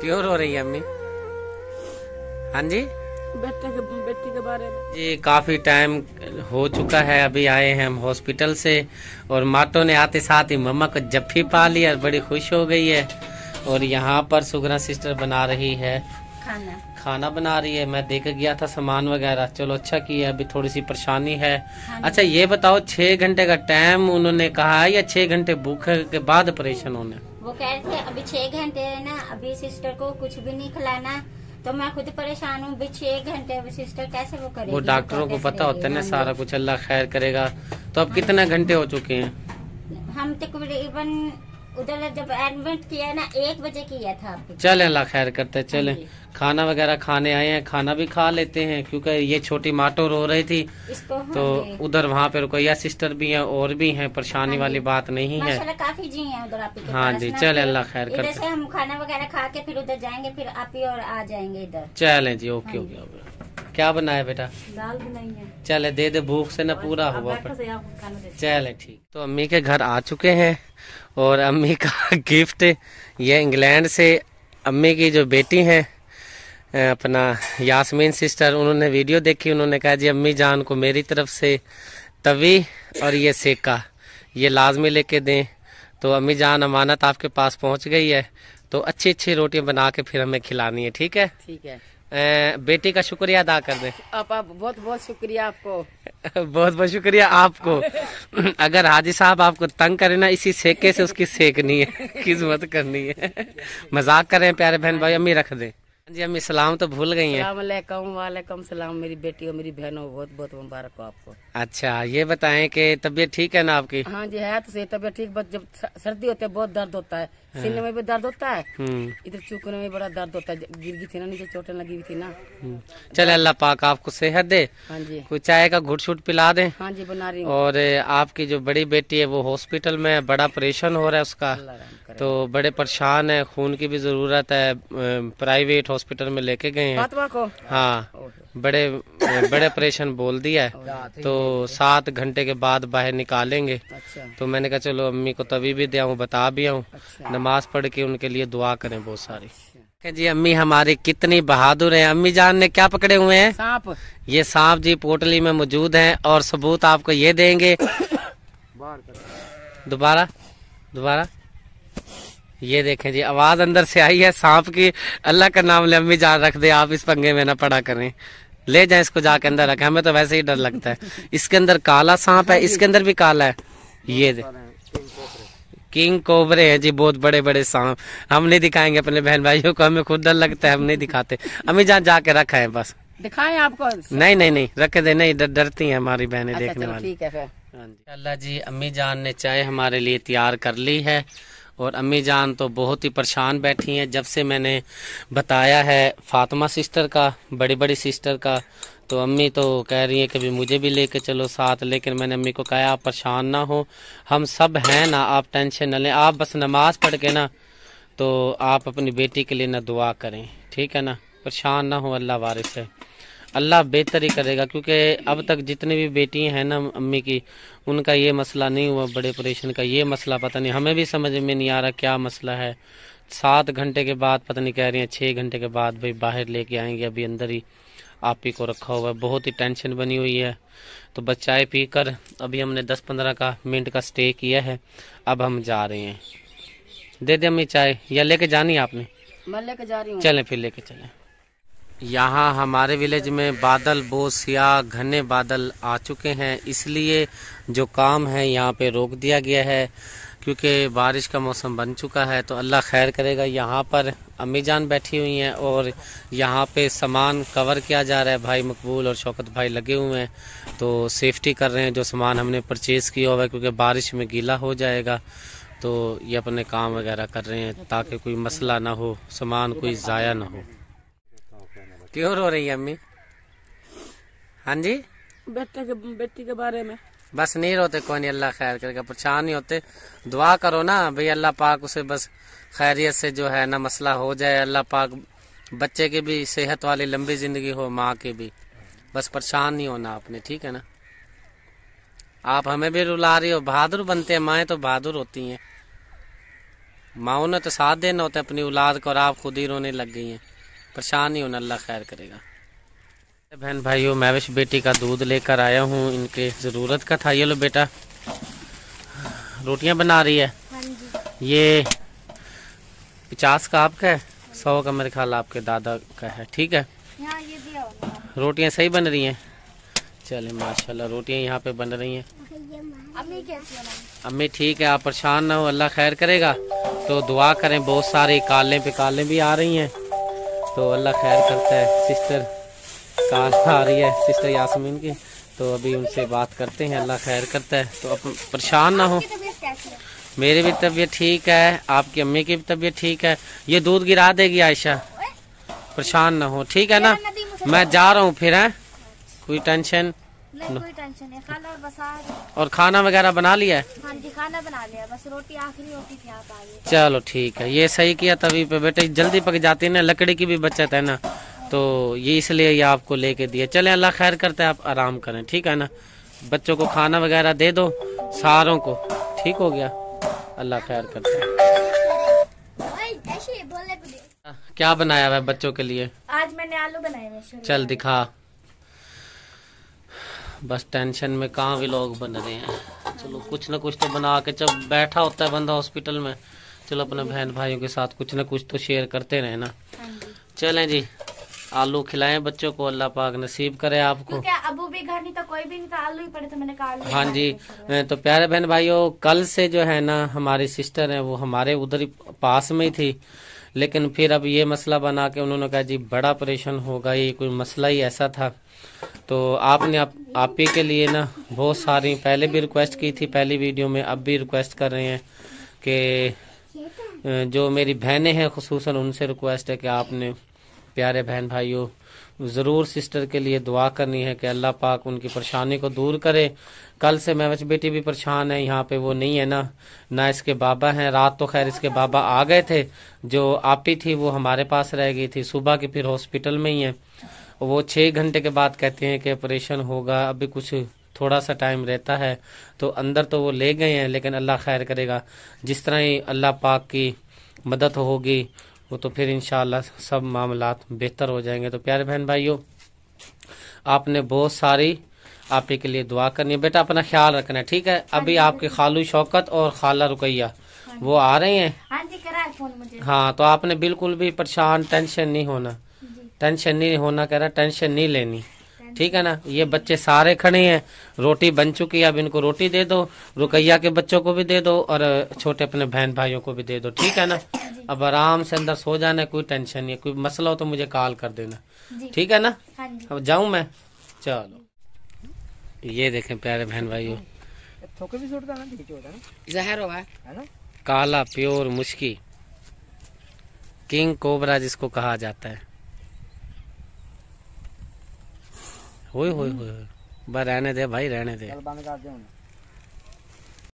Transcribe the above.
क्यों रो रही है अम्मी? हाँ जी, बेटी के बारे में जी काफी टाइम हो चुका है। अभी आए हैं हम हॉस्पिटल से और माटो ने आते साथ ही मम्मा को जप्फी पा लिया, बड़ी खुश हो गई है। और यहाँ पर सुगना सिस्टर बना रही है खाना बना रही है। मैं देख गया था सामान वगैरह, चलो अच्छा किया। अभी थोड़ी सी परेशानी है। अच्छा ये बताओ 6 घंटे का टाइम उन्होंने कहा है या 6 घंटे भूख के बाद ऑपरेशन होने? वो कह रहे थे अभी 6 घंटे है ना, अभी सिस्टर को कुछ भी नहीं खिलाना। तो मैं खुद परेशान हूँ, 6 घंटे अभी सिस्टर कैसे वो करेगी? वो डॉक्टरों को पता होता है ना सारा कुछ, अल्लाह खैर करेगा। तो अब कितने घंटे हो चुके हैं? हम तकरीबन उधर जब एडमिट किया ना 1 बजे किया था। चले अल्लाह खैर करते, चले खाना वगैरह खाने आए हैं, खाना भी खा लेते हैं क्योंकि ये छोटी माटो रो रही थी इसको। तो उधर वहाँ पे रुकैया सिस्टर भी हैं और भी हैं, परेशानी वाली बात नहीं है। माशाल्लाह काफी जी हैं उधर आप ही के हाँ पास जी, ना। चले अल्लाह खैर इधर करते। से हम खाना वगैरह खा के फिर उधर जाएंगे, फिर आप ही और आ जाएंगे इधर। चले जी, ओके ओके। क्या बनाया बेटा? दाल बनाई है। चले दे दे, भूख से न पूरा हुआ। चले ठीक। तो अम्मी के घर आ चुके हैं और अम्मी का गिफ्ट ये इंग्लैंड से अम्मी की जो बेटी है अपना यास्मीन सिस्टर, उन्होंने वीडियो देखी, उन्होंने कहा जी अम्मी जान को मेरी तरफ से तवी और ये सेका ये लाजमी लेके दें। तो अम्मी जान अमानत आपके पास पहुंच गई है, तो अच्छी अच्छी रोटियां बना के फिर हमें खिलानी है। ठीक है? ठीक है। बेटी का शुक्रिया अदा कर दे। आप बहुत बहुत शुक्रिया आपको। बहुत बहुत शुक्रिया आपको। अगर हाजी साहब आपको तंग करे ना, इसी सेके से उसकी सेकनी है, किस्मत करनी है। मजाक करें प्यारे बहन भाई। अम्मी रख दे जी। अम्मी सलाम तो भूल गई हैं। वालेकुम सलाम। मेरी बेटी और मेरी बहनों बहुत बहुत मुबारक हो आपको। अच्छा ये बताएं कि तबीयत ठीक है ना आपकी? हाँ जी है तो सही तबीयत ठीक, बस जब सर्दी होती है बहुत दर्द होता है। सीने में भी दर्द होता है, इधर चूकने में बड़ा दर्द होता है। गिर गई थी ना, नीचे चोटें लगी हुई थी ना। चले अल्लाह पाक आपको सेहत दे। हाँ जी। कुछ चाय का घुट छुट पिला दे। हाँ जी बना रही हूँ। और आपकी जो बड़ी बेटी है वो हॉस्पिटल में, बड़ा ऑपरेशन हो रहा है उसका, तो बड़े परेशान है, खून की भी जरूरत है। प्राइवेट हॉस्पिटल में लेके गए हैं। हाँ बड़े बड़े ऑपरेशन बोल दिया है, तो 7 घंटे के बाद बाहर निकालेंगे। अच्छा। तो मैंने कहा चलो अम्मी को तभी भी दिया हूँ, बता भी आऊँ। अच्छा। नमाज पढ़ के उनके लिए दुआ करें बहुत सारी। जी अम्मी हमारी कितनी बहादुर है। अम्मी जान ने क्या पकड़े हुए हैं? सांप। ये सांप जी पोटली में मौजूद हैं और सबूत आपको ये देंगे। दोबारा दोबारा ये देखें जी, आवाज अंदर से आई है सांप की। अल्लाह का नाम ले अम्मी जान, रख दे आप, इस पंगे में ना पड़ा करें। ले जाए इसको, जाके अंदर रखें, हमें तो वैसे ही डर लगता है। इसके अंदर काला सांप है, इसके अंदर भी काला है। ये किंग कोबरे हैं जी, बहुत बड़े बड़े सांप। हम नहीं दिखाएंगे अपने बहन भाइयों को, हमें खुद डर लगता है, हम नहीं दिखाते। अम्मी जान जाके रखा है बस। दिखाएं आपको? नहीं नहीं नहीं रखे दे, नहीं डरती हैं हमारी बहनें देखने वाली। ठीक है फिर। अल्लाह जी अम्मी जान ने चाय हमारे लिए तैयार कर ली है और अम्मी जान तो बहुत ही परेशान बैठी हैं। जब से मैंने बताया है फातिमा सिस्टर का, बड़ी बड़ी सिस्टर का, तो अम्मी तो कह रही है कि भी मुझे भी लेके चलो साथ। लेकिन मैंने अम्मी को कहा आप परेशान ना हो, हम सब हैं ना, आप टेंशन न लें। आप बस नमाज पढ़ के ना तो आप अपनी बेटी के लिए ना दुआ करें, ठीक है ना? परेशान ना हो, अल्लाह वारिस है, अल्लाह बेहतर ही करेगा। क्योंकि अब तक जितनी भी बेटी हैं ना अम्मी की, उनका ये मसला नहीं हुआ बड़े ऑपरेशन का। ये मसला पता नहीं, हमें भी समझ में नहीं आ रहा क्या मसला है। 7 घंटे के बाद पता नहीं, कह रही हैं 6 घंटे के बाद भाई बाहर लेके आएंगे, अभी अंदर ही आप ही को रखा हुआ है। बहुत ही टेंशन बनी हुई है। तो बस चाय पी कर अभी हमने 10-15 मिनट का स्टे किया है, अब हम जा रहे हैं। दे दे अम्मी चाय, या लेके जानी है आपने? मैं लेके जा रही हूँ। चलें फिर लेके चलें। यहाँ हमारे विलेज में बादल बहुत सियाह घने बादल आ चुके हैं, इसलिए जो काम है यहाँ पे रोक दिया गया है क्योंकि बारिश का मौसम बन चुका है। तो अल्लाह खैर करेगा। यहाँ पर अम्मी जान बैठी हुई हैं और यहाँ पे सामान कवर किया जा रहा है। भाई मकबूल और शौकत भाई लगे हुए हैं, तो सेफ्टी कर रहे हैं जो सामान हमने परचेज़ किया हुआ है, क्योंकि बारिश में गीला हो जाएगा। तो ये अपने काम वगैरह कर रहे हैं ताकि कोई मसला ना हो, सामान कोई ज़ाया ना हो। क्यों रो रही है अम्मी? हाँ जी, बेटी के बारे में। बस नहीं रोते, कोई नहीं, अल्लाह खैर करेगा। परेशान नहीं होते, दुआ करो ना भाई, अल्लाह पाक उसे बस खैरियत से जो है ना मसला हो जाए। अल्लाह पाक बच्चे की भी सेहत वाली लंबी जिंदगी हो, माँ की भी। बस परेशान नहीं होना आपने, ठीक है ना? आप हमें भी रुला रही हो, बहादुर बनते हैं, माएँ तो बहादुर होती हैं। माओ ने तो साथ देना होता है अपनी औलाद को, और आप खुद ही रोने लग गई हैं। परेशान ही होना, अल्लाह खैर करेगा। बहन भाइयों, महविश बेटी का दूध लेकर आया हूँ, इनके ज़रूरत का था। ये लो बेटा, रोटियां बना रही है। हाँ जी। ये 50 का आपका है, 100 का मेरे ख्याल आपके दादा का है। ठीक है, यहाँ ये दिया होगा। रोटियां सही बन रही हैं। चले माशाल्लाह, रोटियां यहाँ पे बन रही हैं। अम्मी कैसी है? अम्मी ठीक है, आप परेशान ना हो, अल्लाह खैर करेगा। तो दुआ करें, बहुत सारी कालें पे कालें भी आ रही हैं, तो अल्लाह खैर करता है। सिस्टर काल आ रही है, सिस्टर यास्मीन की, तो अभी उनसे बात करते हैं, अल्लाह खैर करता है। तो अब परेशान ना हो। मेरी भी तबीयत ठीक है, आपकी अम्मी की भी तबीयत ठीक है। ये दूध गिरा देगी आयशा, परेशान ना हो, ठीक है ना। मैं जा रहा हूँ फिर, है कोई टेंशन नहीं, कोई टेंशन नहीं। खाना बस और खाना वगैरह बना लिया है? हाँ जी, खाना बना लिया, बस रोटी आखिरी रोटी थी, आप आ गए। चलो ठीक है, ये सही किया। तभी पे बेटे जल्दी पक जाती है ना, लकड़ी की भी बचत है ना, तो ये इसलिए ये आपको लेके दिए। चले, अल्लाह खैर करता है, आप आराम करें, ठीक है ना। बच्चों को खाना वगैरह दे दो, सारों को, ठीक हो गया, अल्लाह खैर करता है। क्या बनाया हुआ है बच्चों के लिए? आज मैंने आलू बनाए हुए। चल दिखा। बस टेंशन में कहाँ भी लोग बन रहे हैं। चलो कुछ न कुछ तो बना के, जब बैठा होता है बंदा हॉस्पिटल में, चलो अपने बहन भाइयों के साथ कुछ न कुछ तो शेयर करते रहे ना। चलें जी, आलू खिलाएं बच्चों को, अल्लाह पाक नसीब करे आपको। क्या अबू भी घर नहीं था, कोई भी नहीं था, आलू ही पड़े थे, मैंने कहा। हाँ जी, तो प्यारे बहन भाइयों, कल से जो है ना हमारी सिस्टर है वो हमारे उधर ही पास में ही थी, लेकिन फिर अब ये मसला बना के उन्होंने कहा जी बड़ा परेशान होगा, ये कोई मसला ही ऐसा था। तो आपने आप ही के लिए ना बहुत सारी पहले भी रिक्वेस्ट की थी पहली वीडियो में, अब भी रिक्वेस्ट कर रहे हैं कि जो मेरी बहनें हैं खुसूसन उनसे रिक्वेस्ट है कि आपने प्यारे बहन भाइयों ज़रूर सिस्टर के लिए दुआ करनी है कि अल्लाह पाक उनकी परेशानी को दूर करे। कल से महविश बेटी भी परेशान है, यहाँ पे वो नहीं है ना इसके बाबा हैं। रात तो खैर इसके बाबा आ गए थे, जो आपी थी वो हमारे पास रह गई थी, सुबह की फिर हॉस्पिटल में ही है। वो 6 घंटे के बाद कहते हैं कि ऑपरेशन होगा, अभी कुछ थोड़ा सा टाइम रहता है, तो अंदर तो वो ले गए हैं, लेकिन अल्लाह खैर करेगा। जिस तरह ही अल्लाह पाक की मदद होगी वो तो फिर इंशाअल्लाह सब मामलात बेहतर हो जाएंगे। तो प्यारे बहन भाइयों, आपने बहुत सारी आप ही के लिए दुआ करनी है। बेटा अपना ख्याल रखना है, ठीक है। अभी आपके खालू शौकत और खाला रुकैया वो आ रहे हैं। हाँ जी, करा है फोन मुझे। हाँ, तो आपने बिल्कुल भी परेशान टेंशन नहीं होना, टेंशन नहीं होना, कह रहा टेंशन नहीं लेनी, ठीक है ना। ये बच्चे सारे खड़े हैं, रोटी बन चुकी है, अब इनको रोटी दे दो, रुकैया के बच्चों को भी दे दो और छोटे अपने बहन भाइयों को भी दे दो, ठीक है ना। अब आराम से अंदर सो जाना है, कोई टेंशन नहीं है। कोई मसला हो तो मुझे कॉल कर देना, ठीक है ना। अब जाऊं मैं, चलो। ये देखें प्यारे बहन भाइयों, जहर होगा काला प्योर मुश्की किंग कोबरा जिसको कहा जाता है। होए होए होए, बस रहने दे भाई, रहने दे।